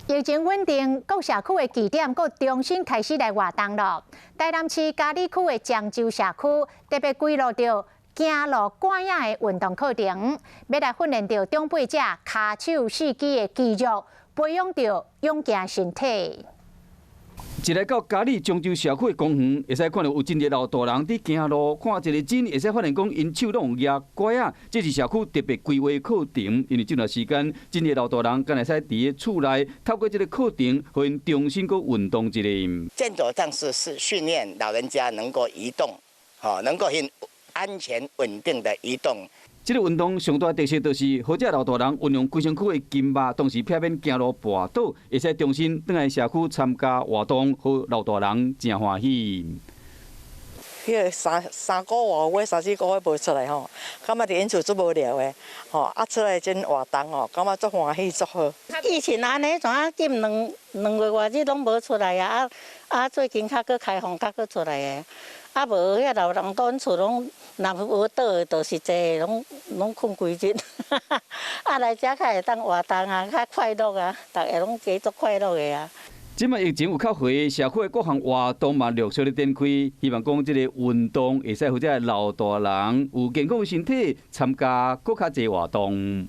疫情稳定，各社区的据点佫重新开始来活动了。台南市嘉里区的漳州社区特别规划着行路赶野的运动课程，要来训练着长辈者骹手四肢的肌肉，培养着勇健身体。一来到嘉里漳州社区的公园，会使看到有真侪老大人伫行路，看一个真会使发现讲因手拢有举拐啊，这是社区特别规划的课程。因为这段时间，真侪老大人敢会使伫厝内透过这个课程，互因重新去运动一下。健走杖是训练老人家能够移动，能够很安全稳定的移动。这个运动上大特色就是，好者老大人运用规身躯的筋肉，同时避免行路跋倒，会使重新转来社区参加活动，好老大人真欢喜。迄个三个月、3、4个月无出来吼，感觉伫因厝足无聊的，出来真活动感觉足欢喜足好。疫情安尼怎啊近2月外日拢无出来啊？最近较搁开放，较搁出来的。无遐老人到因厝拢，若无倒的，就是坐拢困规日。来遮较会当活动啊，较快乐啊，大家拢加足快乐的啊。即卖疫情有较回，社区的各项活动嘛陆续咧展开，希望讲即个运动会使或者老大人有健康的身体，参加更较侪活动。